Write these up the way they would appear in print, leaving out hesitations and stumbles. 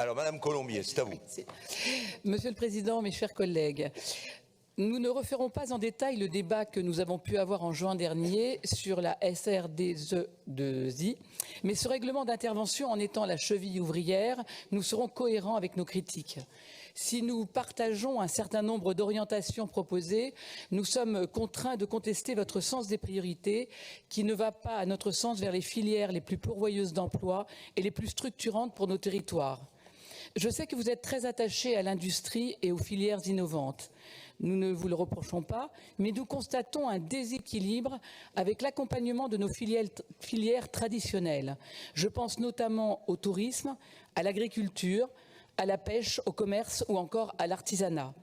Alors, Madame Colombier, c'est à vous. Monsieur le Président, mes chers collègues, nous ne referons pas en détail le débat que nous avons pu avoir en juin dernier sur la SRDE2I, mais ce règlement d'intervention, en étant la cheville ouvrière, nous serons cohérents avec nos critiques. Si nous partageons un certain nombre d'orientations proposées, nous sommes contraints de contester votre sens des priorités qui ne va pas, à notre sens, vers les filières les plus pourvoyeuses d'emplois et les plus structurantes pour nos territoires. Je sais que vous êtes très attachés à l'industrie et aux filières innovantes. Nous ne vous le reprochons pas, mais nous constatons un déséquilibre avec l'accompagnement de nos filières traditionnelles. Je pense notamment au tourisme, à l'agriculture, à la pêche, au commerce ou encore à l'artisanat.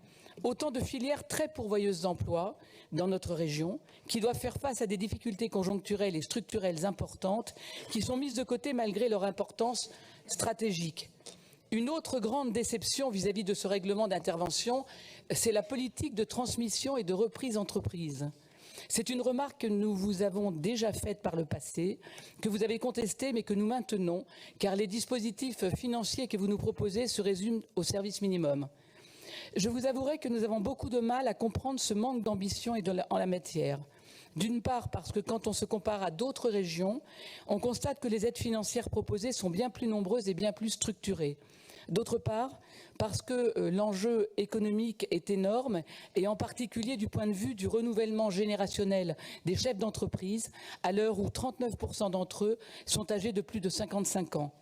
Autant de filières très pourvoyeuses d'emplois dans notre région qui doivent faire face à des difficultés conjoncturelles et structurelles importantes qui sont mises de côté malgré leur importance stratégique. Une autre grande déception vis-à-vis de ce règlement d'intervention, c'est la politique de transmission et de reprise entreprise. C'est une remarque que nous vous avons déjà faite par le passé, que vous avez contestée mais que nous maintenons, car les dispositifs financiers que vous nous proposez se résument au service minimum. Je vous avouerai que nous avons beaucoup de mal à comprendre ce manque d'ambition en la matière. D'une part parce que quand on se compare à d'autres régions, on constate que les aides financières proposées sont bien plus nombreuses et bien plus structurées. D'autre part, parce que l'enjeu économique est énorme et en particulier du point de vue du renouvellement générationnel des chefs d'entreprise à l'heure où 39% d'entre eux sont âgés de plus de 55 ans.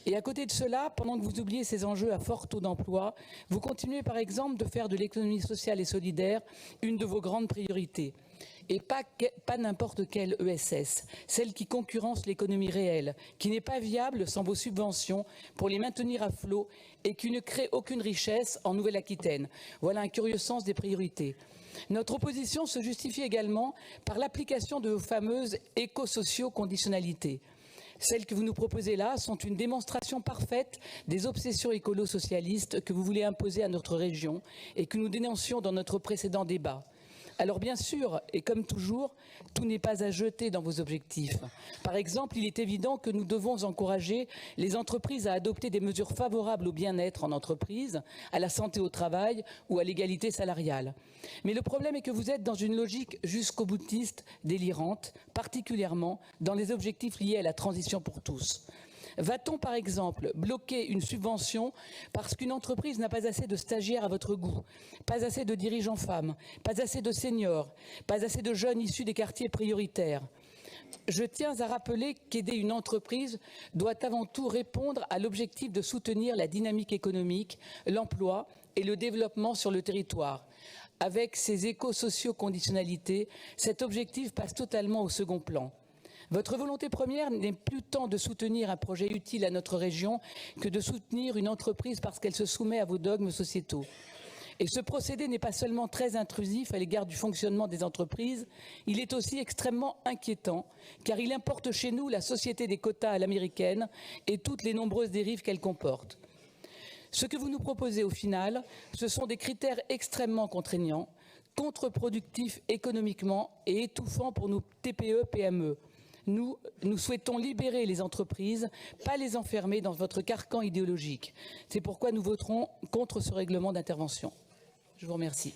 Et à côté de cela, pendant que vous oubliez ces enjeux à fort taux d'emploi, vous continuez par exemple de faire de l'économie sociale et solidaire une de vos grandes priorités. Et pas n'importe quelle ESS, celle qui concurrence l'économie réelle, qui n'est pas viable sans vos subventions pour les maintenir à flot et qui ne crée aucune richesse en Nouvelle-Aquitaine. Voilà un curieux sens des priorités. Notre opposition se justifie également par l'application de vos fameuses éco-socio-conditionnalités. Celles que vous nous proposez là sont une démonstration parfaite des obsessions écolo-socialistes que vous voulez imposer à notre région et que nous dénoncions dans notre précédent débat. Alors bien sûr, et comme toujours, tout n'est pas à jeter dans vos objectifs. Par exemple, il est évident que nous devons encourager les entreprises à adopter des mesures favorables au bien-être en entreprise, à la santé au travail ou à l'égalité salariale. Mais le problème est que vous êtes dans une logique jusqu'au boutiste délirante, particulièrement dans les objectifs liés à la transition pour tous. Va-t-on par exemple bloquer une subvention parce qu'une entreprise n'a pas assez de stagiaires à votre goût, pas assez de dirigeants femmes, pas assez de seniors, pas assez de jeunes issus des quartiers prioritaires? Je tiens à rappeler qu'aider une entreprise doit avant tout répondre à l'objectif de soutenir la dynamique économique, l'emploi et le développement sur le territoire. Avec ces éco-socio-conditionnalités, cet objectif passe totalement au second plan. Votre volonté première n'est plus tant de soutenir un projet utile à notre région que de soutenir une entreprise parce qu'elle se soumet à vos dogmes sociétaux. Et ce procédé n'est pas seulement très intrusif à l'égard du fonctionnement des entreprises, il est aussi extrêmement inquiétant, car il importe chez nous la société des quotas à l'américaine et toutes les nombreuses dérives qu'elle comporte. Ce que vous nous proposez au final, ce sont des critères extrêmement contraignants, contre-productifs économiquement et étouffants pour nos TPE-PME. Nous souhaitons libérer les entreprises, pas les enfermer dans votre carcan idéologique. C'est pourquoi nous voterons contre ce règlement d'intervention. Je vous remercie.